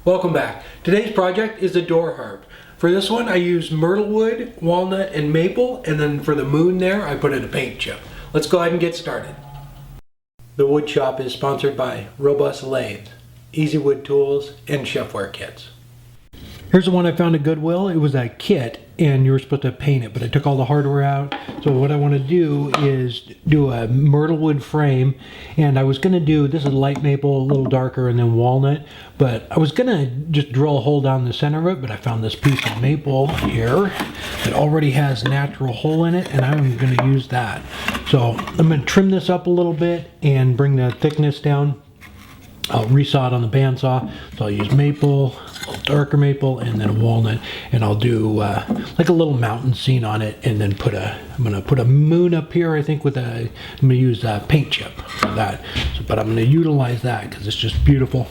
Welcome back. Today's project is a door harp. For this one I used myrtle wood, walnut, and maple, and then for the moon there I put in a paint chip. Let's go ahead and get started. The wood shop is sponsored by Robust Lathe, Easy Wood Tools, and ChefwareKits. Here's the one I found at Goodwill. It was a kit and you were supposed to paint it, but I took all the hardware out. So what I want to do is do a myrtle wood frame, and I was going to do, this is light maple, a little darker, and then walnut, but I was going to just drill a hole down the center of it, but I found this piece of maple here that already has a natural hole in it, and I'm going to use that. So I'm going to trim this up a little bit and bring the thickness down. I'll resaw it on the bandsaw, so I'll use maple, a little darker maple, and then a walnut, and I'll do like a little mountain scene on it, and then I'm gonna put a moon up here. I think I'm gonna use a paint chip for that. But I'm gonna utilize that because it's just beautiful.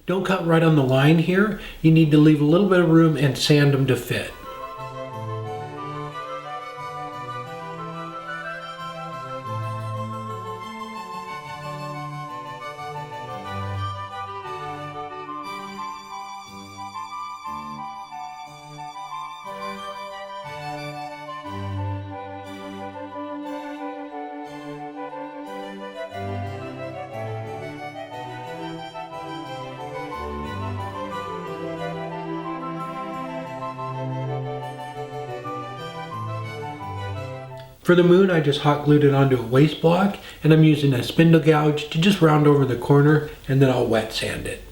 Don't cut right on the line here. You need to leave a little bit of room and sand them to fit. For the moon, I just hot glued it onto a waste block, and I'm using a spindle gouge to just round over the corner, and then I'll wet sand it.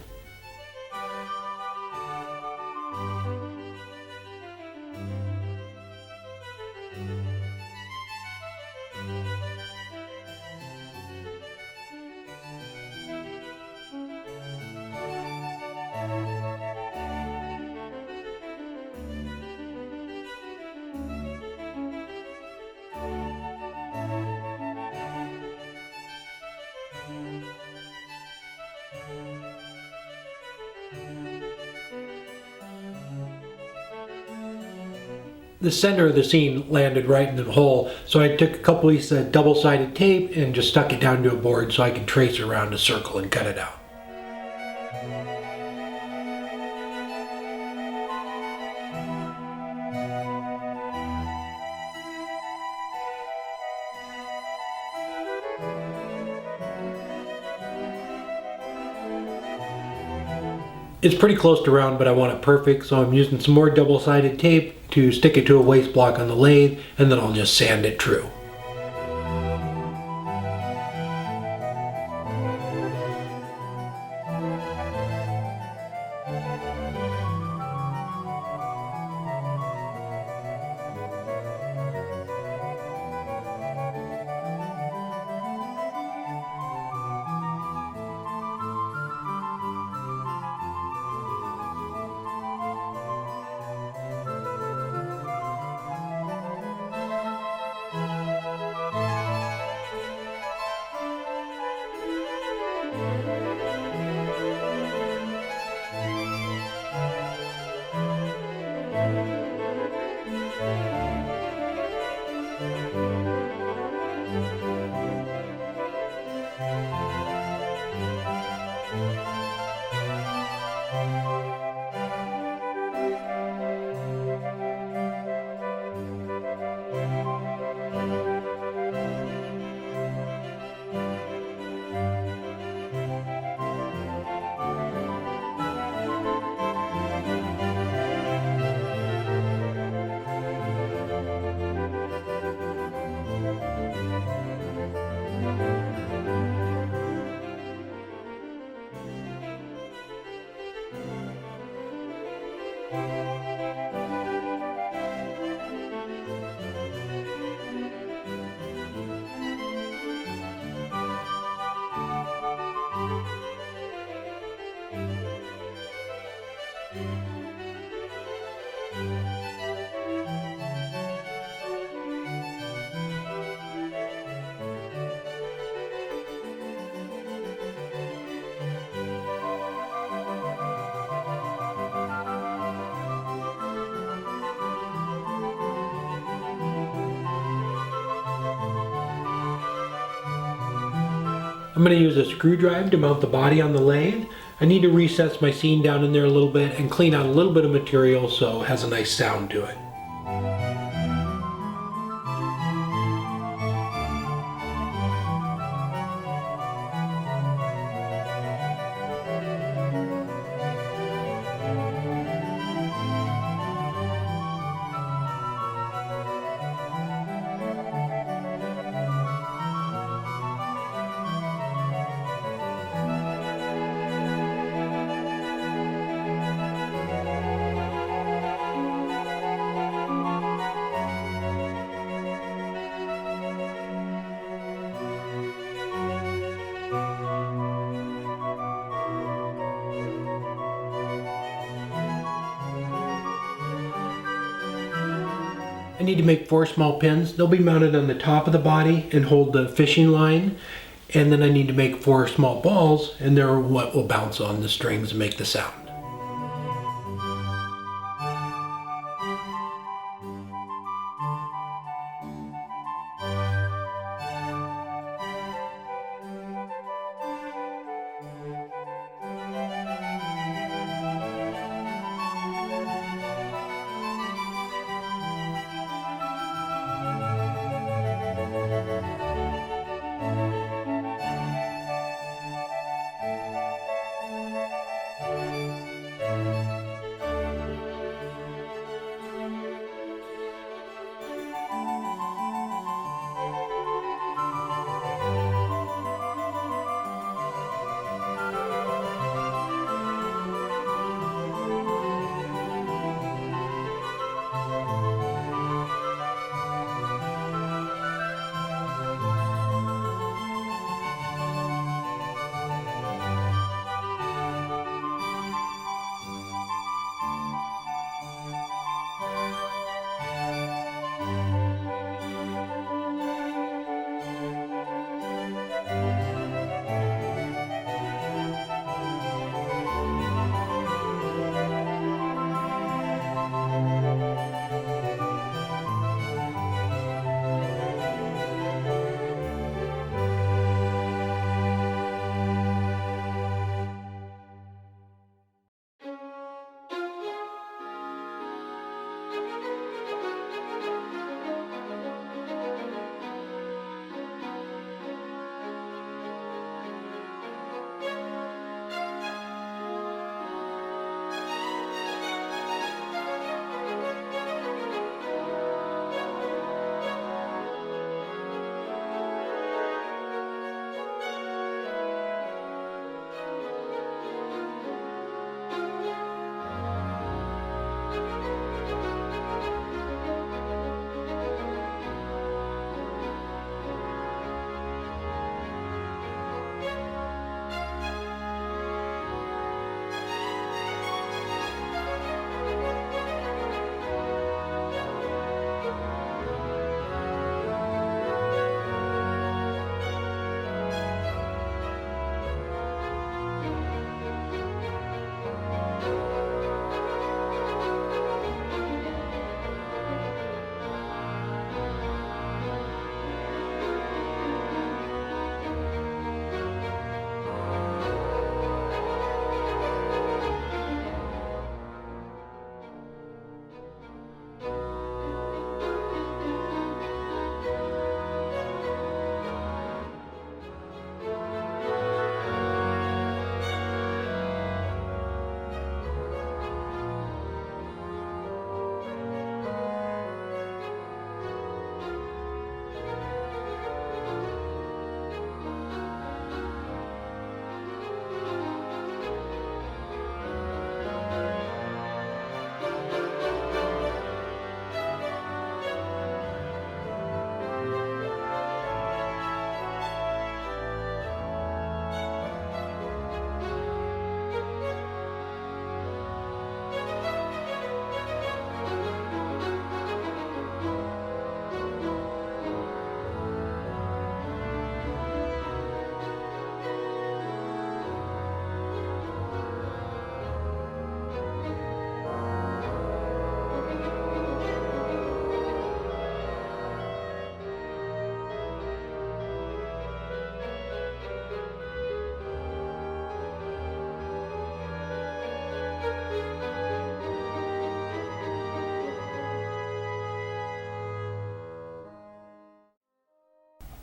The center of the seam landed right in the hole, so I took a couple pieces of double-sided tape and just stuck it down to a board so I could trace around a circle and cut it out. It's pretty close to round, but I want it perfect, so I'm using some more double-sided tape to stick it to a waste block on the lathe, and then I'll just sand it true. I'm going to use a screwdriver to mount the body on the lathe. I need to recess my seam down in there a little bit and clean out a little bit of material so it has a nice sound to it. I need to make 4 small pins. They'll be mounted on the top of the body and hold the fishing line. And then I need to make 4 small balls, and they're what will bounce on the strings and make the sound.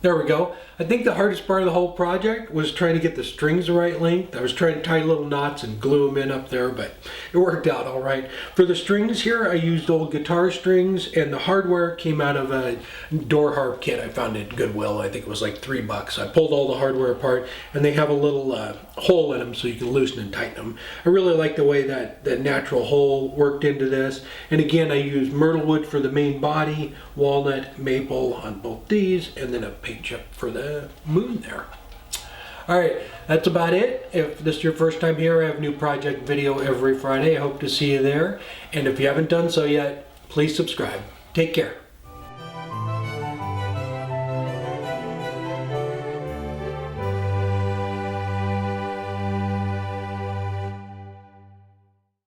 There we go. I think the hardest part of the whole project was trying to get the strings the right length. I was trying to tie little knots and glue them in up there, but it worked out all right. For the strings here, I used old guitar strings, and the hardware came out of a door harp kit I found at Goodwill. I think it was like $3. I pulled all the hardware apart, and they have a little hole in them so you can loosen and tighten them. I really like the way that natural hole worked into this. And again, I used myrtle wood for the main body, walnut, maple on both these, and then a paint chip for the moon there. All right, that's about it. If this is your first time here, I have a new project video every Friday. I hope to see you there. And if you haven't done so yet, please subscribe. Take care.